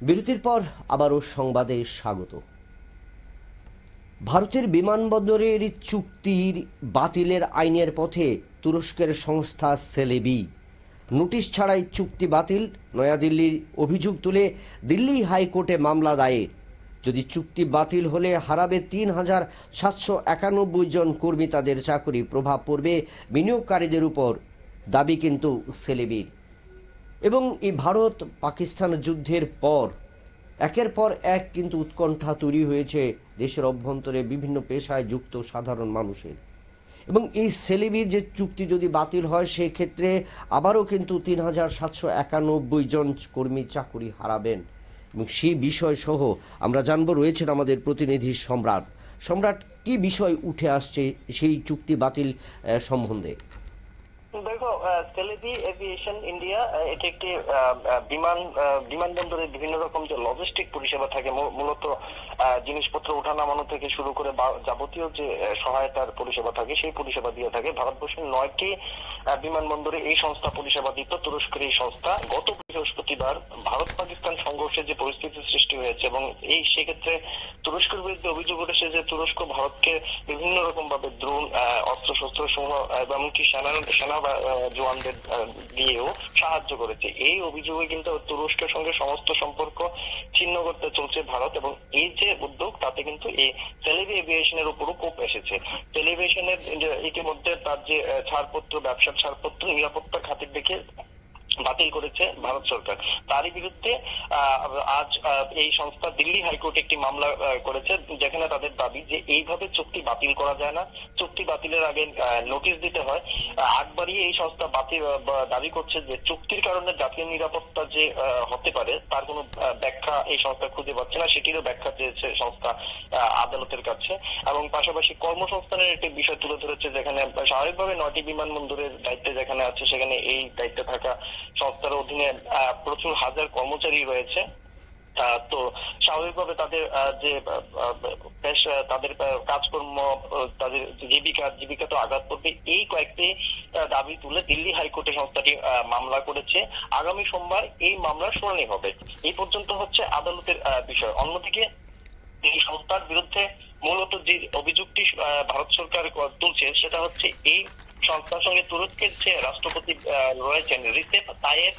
বিরতির পর আবারও সংবাদে স্বাগত। ভারতের বিমানবন্দরের চুক্তির বাতিলের আইনের পথে তুরস্কের সংস্থা সেলেবি। নোটিশ ছাড়াই চুক্তি বাতিল, নয়াদিল্লির অভিযোগ তুলে দিল্লি হাইকোর্টে মামলা দায়ের। যদি চুক্তি বাতিল হলে হারাবে ৩,৭৯১ জন কর্মী, তাদের চাকরি, প্রভাব পড়বে বিনিয়োগকারীদের উপর, দাবি কিন্তু সেলেবির। এবং এই ভারত পাকিস্তান যুদ্ধের পর একের পর এক কিন্তু উৎকণ্ঠা তৈরি হয়েছে দেশের অভ্যন্তরে বিভিন্ন পেশায় যুক্ত সাধারণ মানুষের। এবং এই সেলেবির যে চুক্তি যদি বাতিল হয়, সেই ক্ষেত্রে আবারও কিন্তু ৩,৭৯১ জন কর্মী চাকরি হারাবেন। এবং সেই বিষয় সহ আমরা জানবো, রয়েছেন আমাদের প্রতিনিধি সম্রাট। সম্রাট, কি বিষয় উঠে আসছে সেই চুক্তি বাতিল সম্বন্ধে? দেখো, সেলেবি এভিয়েশন ইন্ডিয়া এটি একটি বিমানবন্দরে বিভিন্ন রকম যে লজিস্টিক পরিষেবা থাকে, মূলত জিনিসপত্র ওঠানামানো থেকে শুরু করে যাবতীয় যে সহায়তার পরিষেবা থাকে, সেই পরিষেবা দিয়ে থাকে। ভারতবর্ষের 9টি বিমানবন্দরে এই সংস্থা পরিষেবা দিত। তুরস্কের এই সংস্থা গত বৃহস্পতিবার ভারত পাকিস্তান সংঘর্ষে যে পরিস্থিতি সৃষ্টি হয়েছে এবং এই সেক্ষেত্রে তুরস্কের বিরুদ্ধে অভিযোগ উঠেছে যে তুরস্ক ভারতকে বিভিন্ন রকম ভাবে ড্রোন, অস্ত্রশস্ত্র সহ এমনকি সেনা জওয়ানদের দিয়েও সাহায্য করেছে। এই অভিযোগে কিন্তু তুরস্কের সঙ্গে সমস্ত সম্পর্ক ছিন্ন করতে চলছে ভারত, এবং এই যে উদ্যোগ তাতে কিন্তু এই সেলেবি এভিয়েশনের উপরও কোপ এসেছে। সেলেবি এভিয়েশনের ইতিমধ্যে তার যে ছাড়পত্র, ব্যবসার ছাড়পত্র, নিরাপত্তার খাতির দেখে বাতিল করেছে ভারত সরকার। তারই বিরুদ্ধে আজ এই সংস্থা দিল্লি হাইকোর্টে একটি মামলা করেছে, যেখানে তাদের দাবি যে এইভাবে চুক্তি বাতিল করা যায় না, চুক্তি বাতিলের আগে নোটিশ দিতে হয়। একবারই এই সংস্থা দাবি করছে যে চুক্তির কারণে জাতীয় নিরাপত্তা যে হতে পারে তার কোনো ব্যাখ্যা এই সংস্থা খুঁজে পাচ্ছে না, সেটিরও ব্যাখ্যা চেয়েছে সংস্থা আদালতের কাছে। এবং পাশাপাশি কর্মসংস্থানের একটি বিষয় তুলে ধরেছে, যেখানে স্বাভাবিকভাবে 9টি বিমানবন্দরের দায়িত্বে যেখানে আছে, সেখানে এই দায়িত্বে থাকা সংস্থার অধীনে প্রচুর হাজার কর্মচারী রয়েছে। তো স্বাভাবিকভাবে তাদের যে তাদের কাজকর্ম, তাদের জীবিকা তো আঘাত করবে। এই কয়েকটি দাবি তুলে দিল্লি হাইকোর্টে সংস্থাটি মামলা করেছে। আগামী সোমবার এই মামলার শুনানি হবে। এই পর্যন্ত হচ্ছে আদালতের বিষয়। অন্যদিকে এই সংস্থার বিরুদ্ধে মূলত যে অভিযোগটি ভারত সরকার তুলছে সেটা হচ্ছে এই সংস্থার সঙ্গে তুরস্কের যে রাষ্ট্রপতি রয়েছেন রিসেপ তাইয়েপ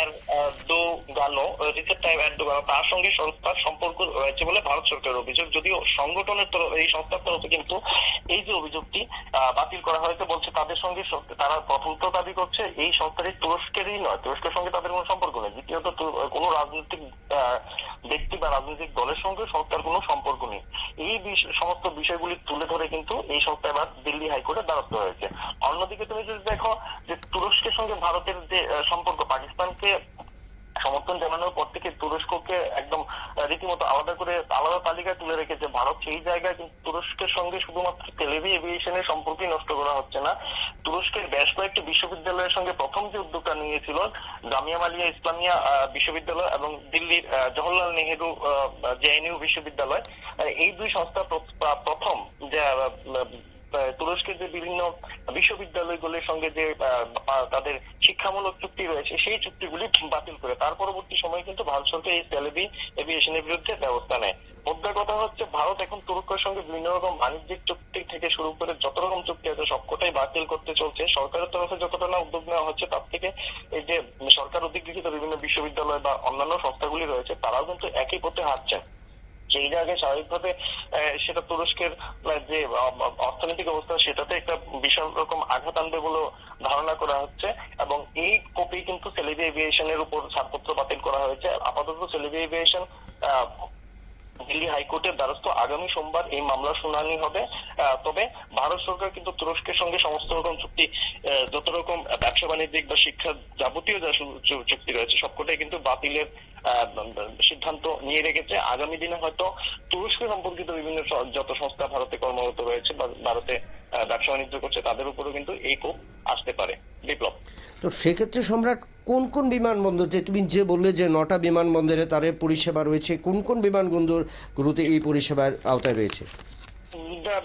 এরদোগানও, তার সঙ্গে সংস্থার সম্পর্ক রয়েছে বলে ভারত সরকারের অভিযোগ। যদিও সংগঠনের এই সংস্থার তরফে কিন্তু এই যে অভিযোগটি বাতিল করা হয়েছে, বলছে তাদের সঙ্গে তারা প্রথমত দাবি করছে এই সংস্থাটি তুরস্কেরই নয়, তুরস্কের সঙ্গে তাদের কোনো সম্পর্ক নেই। দ্বিতীয়ত কোনো রাজনৈতিক ব্যক্তি বা রাজনৈতিক দলের সঙ্গে সংস্থার কোনো সম্পর্ক নেই। এই সমস্ত বিষয়গুলি তুলে ধরে কিন্তু এই সংস্থা এবার দিল্লি হাইকোর্টে দ্বারস্থ হয়েছে। অন্যদিকে তুমি যদি দেখো যে তুরস্কের সঙ্গে ভারতের যে সম্পর্ক, পাকিস্তানকে সমর্থন জানানোর পর থেকে তুরস্ককে একদম রীতিমতো আলাদা তালিকায় তুলে রেখেছে ভারত। সেই জায়গায় কিন্তু তুরস্কের সঙ্গে শুধুমাত্র সেলেবি এভিয়েশনের সম্পর্কই নষ্ট করা হচ্ছে না, তুরস্কের বেশ কয়েকটি বিশ্ববিদ্যালয়ের সঙ্গে প্রথম যে উদ্যোগটা নিয়েছিল জামিয়া মিলিয়া ইসলামিয়া বিশ্ববিদ্যালয় এবং দিল্লির জওহরলাল নেহেরু জেএনইউ বিশ্ববিদ্যালয়, এই দুই সংস্থা প্রথম যে তুরস্কের যে বিভিন্ন বিশ্ববিদ্যালয়গুলির সঙ্গে যে তাদের শিক্ষামূলক চুক্তি রয়েছে সেই চুক্তিগুলি বাতিল করে তার পরবর্তী সময়ে কিন্তু ভারত সরকার এই সেলেবি এভিয়েশনের বিরুদ্ধে ব্যবস্থা নেয়। মুদ্রা কথা হচ্ছে, ভারত এখন তুরস্কের সঙ্গে বিভিন্ন রকম বাণিজ্যিক চুক্তি থেকে শুরু করে যত রকম চুক্তি আছে সবকটাই বাতিল করতে চলছে। সরকারের তরফে যতটা না উদ্যোগ নেওয়া হচ্ছে, তার থেকে এই যে সরকার অধিকৃত বিভিন্ন বিশ্ববিদ্যালয় বা অন্যান্য সংস্থাগুলি রয়েছে তারাও কিন্তু একই পথে হাঁটছেন। সেই জায়গায় স্বাভাবিকভাবে সেটা তুরস্কের যে অর্থনৈতিক অবস্থা সেটাতে একটা বিশাল রকম আঘাত আনবে বলে ধারণা করা হচ্ছে। এবং এই কপি কিন্তু সেলেবি এভিয়েশনের উপর ছাড়পত্র বাতিল করা হয়েছে। আপাতত সেলেবি এভিয়েশন দিল্লি হাইকোর্টের দ্বারস্থ। আগামী সোমবার এই মামলার শুনানি হবে। তবে ভারত সরকার কিন্তু তুরস্কের সঙ্গে সমস্ত রকম চুক্তি, যত রকম ব্যবসা বাণিজ্যিক বা শিক্ষা যাবতীয় যা চুক্তি রয়েছে সবকটাই কিন্তু বাতিলের সিদ্ধান্ত নিয়ে রেখেছে। আগামী দিনে হয়তো তুরস্ক সম্পর্কিত বিভিন্ন যত সংস্থা ভারতে কর্মরত রয়েছে বা ভারতে ব্যবসা বাণিজ্য করছে তাদের উপরও কিন্তু এই কোপ আসতে পারে। বিপ্লব, তো সেক্ষেত্রে সম্রাট, কোন কোন বিমানবন্দর, যে তুমি যে বললে যে 9টা বিমানবন্দরে তার পরিষেবা রয়েছে, কোন কোন বিমানবন্দরগুলোতে এই পরিষেবার আওতায় রয়েছে?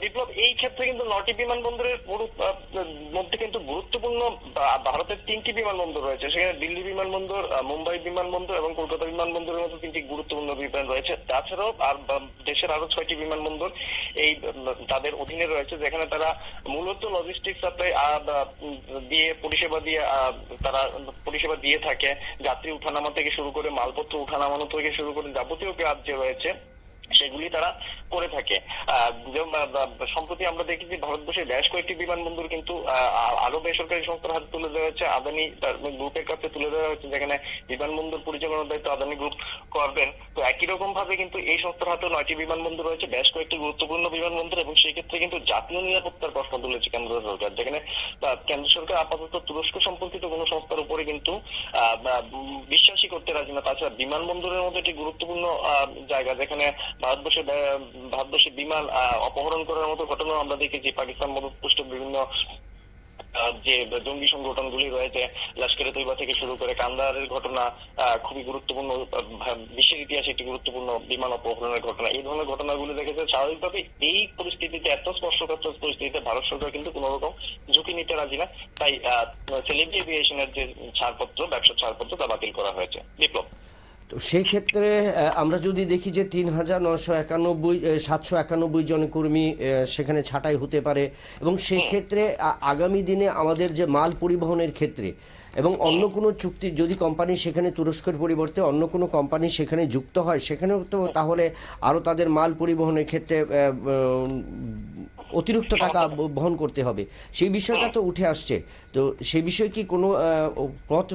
বিপ্লব, এই ক্ষেত্রে কিন্তু 9টি বিমানবন্দরের মধ্যে কিন্তু গুরুত্বপূর্ণ ভারতের 3টি বিমানবন্দর রয়েছে। সেখানে দিল্লি বিমানবন্দর, মুম্বাই বিমানবন্দর এবং কলকাতা বিমানবন্দরের মতো 3টি গুরুত্বপূর্ণ বিমান রয়েছে। তাছাড়াও আর দেশের আরো 6টি বিমানবন্দর এই তাদের অধীনে রয়েছে, যেখানে তারা মূলত লজিস্টিক সাপ্লাই দিয়ে তারা পরিষেবা দিয়ে থাকে। যাত্রী উঠানামা থেকে শুরু করে মালপত্র উঠানামানো থেকে শুরু করে যাবতীয় কাজ যে রয়েছে সেগুলি তারা করে থাকে। সম্প্রতি আমরা দেখেছি ভারতবর্ষের বেশ কয়েকটি বিমানবন্দর কিন্তু আরো বেসরকারি সংস্থার হাতে তুলে দেওয়া হয়েছে, আদানি গ্রুপের কাছে তুলে দেওয়া হয়েছে, যেখানে বিমানবন্দর পরিচালনার দায়িত্ব আদানি গ্রুপ করবেন। তো একই রকম ভাবে কিন্তু এই সংস্থার হাতে 9টি বিমানবন্দর রয়েছে, বেশ কয়েকটি গুরুত্বপূর্ণ বিমানবন্দর, এবং সেই ক্ষেত্রে কিন্তু জাতীয় নিরাপত্তার প্রশ্ন তুলেছে কেন্দ্র সরকার, যেখানে কেন্দ্র সরকার আপাতত তুরস্ক সম্পর্কিত কোন সংস্থার উপরে কিন্তু বিশ্বাসই করতে রাজি না। তাছাড়া বিমানবন্দরের মধ্যে একটি গুরুত্বপূর্ণ জায়গা, যেখানে ভারতবর্ষে বিমান অপহরণ করার মতো ঘটনা আমরা দেখেছি। পাকিস্তান মদতপুষ্ট বিভিন্ন যে জঙ্গি সংগঠনগুলি রয়েছে, লস্করে তৈবা থেকে শুরু করে কান্দাহারের ঘটনা খুবই গুরুত্বপূর্ণ, বিশ্বের ইতিহাসে একটি গুরুত্বপূর্ণ বিমান অপহরণের ঘটনা। এই ধরনের ঘটনাগুলি দেখেছে। স্বাভাবিকভাবে এই পরিস্থিতিতে, এত স্পর্শকাতর পরিস্থিতিতে ভারত সরকার কিন্তু কোন রকম ঝুঁকি নিতে রাজি না। তাই সেলিব্রিটি এভিয়েশনের যে ছাড়পত্র, ব্যবসার ছাড়পত্র, তা বাতিল করা হয়েছে। বিপ্লব, তো সেই ক্ষেত্রে আমরা যদি দেখি যে 791 জন কর্মী সেখানে ছাঁটাই হতে পারে, এবং সেই ক্ষেত্রে আগামী দিনে আমাদের যে মাল পরিবহনের ক্ষেত্রে এবং অন্য কোনো চুক্তি যদি কোম্পানি সেখানে তুরস্কের পরিবর্তে অন্য কোনো কোম্পানি সেখানে যুক্ত হয়, সেখানেও তো তাহলে আরো তাদের মাল পরিবহনের ক্ষেত্রে অতিরিক্ত টাকা বহন করতে হবে। সেই বিষয়টা তো উঠে আসছে। তো সেই বিষয়ে কি কোনো পথ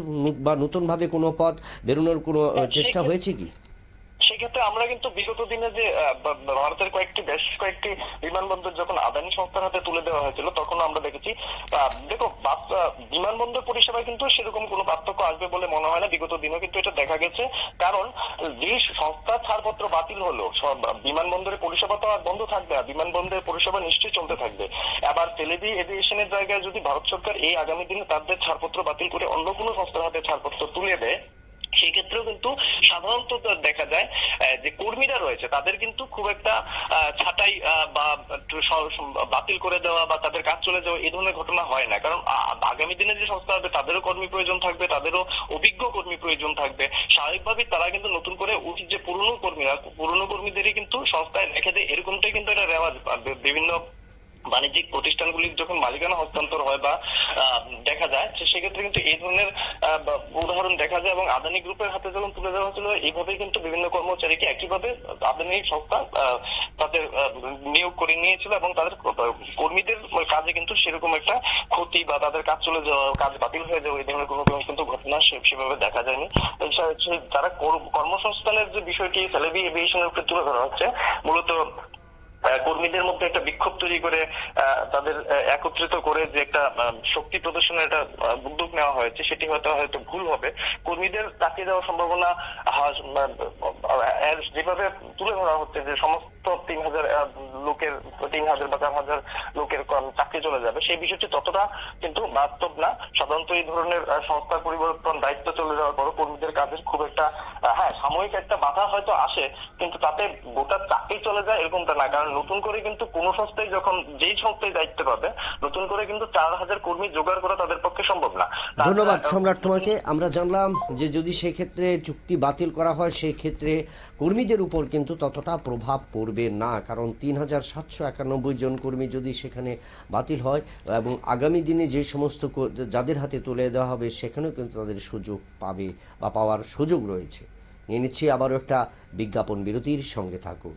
বা নতুন ভাবে কোনো পথ বেরোনোর কোনো চেষ্টা হয়েছে কি? সেক্ষেত্রে আমরা কিন্তু বিগত দিনে যে ভারতের বেশ কয়েকটি বিমানবন্দর যখন আদানি সংস্থার হাতে তুলে দেওয়া হয়েছিল, তখন আমরা দেখেছি, দেখো, বিমানবন্দর পরিষেবায় কিন্তু সেরকম কোনো পার্থক্য আসবে বলে মনে হয় না। বিগত দিনেও কিন্তু এটা দেখা গেছে, কারণ যে সংস্থার ছাড়পত্র বাতিল হলো, বিমানবন্দরের পরিষেবা তো আর বন্ধ থাকবে না, বিমানবন্দরের পরিষেবা নিশ্চয়ই চলতে থাকবে। আবার তেলেবি এভিয়েশনের জায়গায় যদি ভারত সরকার এই আগামী দিনে তাদের ছাড়পত্র বাতিল করে অন্য কোনো সংস্থার হাতে ছাড়পত্র তুলে দেয়, সেই ক্ষেত্রেও কিন্তু সাধারণত দেখা যায় যে কর্মীরা রয়েছে তাদের কিন্তু খুব একটা ছাঁটাই বা বাতিল করে দেওয়া বা তাদের কাজ চলে যাওয়া এই ধরনের ঘটনা হয় না। কারণ আগামী দিনে যে সংস্থা হবে তাদেরও কর্মী প্রয়োজন থাকবে, তাদেরও অভিজ্ঞ কর্মী প্রয়োজন থাকবে। স্বাভাবিকভাবেই তারা কিন্তু নতুন করে উচিত যে পুরনো কর্মীদেরই কিন্তু সংস্থায় রেখে দেয়, এরকমটাই কিন্তু একটা রেওয়াজ বিভিন্ন বাণিজ্যিক প্রতিষ্ঠানগুলির যখন মালিকানা হস্তান্তর হয় বা দেখা যায়, সেক্ষেত্রে কিন্তু এই ধরনের উদাহরণ দেখা যায়। এবং আদানি গ্রুপের হাতে যখন তুলে দেওয়া হয়েছিল, এইভাবে কিন্তু বিভিন্ন কর্মচারীকে একইভাবে আদানি সংস্থা তাদের নিয়োগ করে নিয়েছিল, এবং তাদের কর্মীদের কাজে কিন্তু সেরকম একটা ক্ষতি বা তাদের কাজ চলে যাওয়া, কাজ বাতিল হয়ে যাওয়া, এই ধরনের কোনো কিন্তু ঘটনা সেভাবে দেখা যায়নি। যারা কর্মসংস্থানের যে বিষয়টি সেলেবি এভিয়েশনের উপরে তুলে ধরা হচ্ছে, মূলত কর্মীদের মধ্যে একটা বিক্ষোভ তৈরি করে তাদের একত্রিত করে যে একটা শক্তি প্রদর্শনের একটা উদ্যোগ নেওয়া হয়েছে, সেটি হয়তো ভুল হবে। কর্মীদের চাকরি দেওয়ার সম্ভাবনা যেভাবে তুলে ধরা হচ্ছে যে সমস্ত 3,000 লোকের 3,000 বা 4,000 লোকের চাকরি চলে যাবে, সেই বিষয়টি ততটা কিন্তু বাস্তব না। সাধারণত এই ধরনের সংস্থার পরিবর্তন, দায়িত্ব চলে যাওয়ার পর কর্মীদের কাজের খুব একটা সাময়িক একটা বাধা হয়তো আসে, কিন্তু তাতে গোটা চাকরি চলে যায় এরকমটা না। কারণ নতুন করে কিন্তু কোন সংস্থায় যখন যেই সংস্থায় দায়িত্ব পাবে, নতুন করে কিন্তু 4,000 কর্মী জোগাড় করা তাদের পক্ষে সম্ভব না। ধন্যবাদ সম্রাট তোমাকে। আমরা জানলাম যে যদি সেই ক্ষেত্রে চুক্তি বাতিল করা হয়, সেই ক্ষেত্রে কর্মীদের উপর কিন্তু ততটা প্রভাব পড়বে না, কারণ 3,791 জন কর্মী যদি সেখানে বাতিল হয় এবং আগামী দিনে যে সমস্ত যাদের হাতে তুলে দেওয়া হবে সেখানেও কিন্তু তাদের সুযোগ পাবে বা পাওয়ার সুযোগ রয়েছে। নিয়ে নিচ্ছি আবারও একটা বিজ্ঞাপন বিরতির, সঙ্গে থাকুন।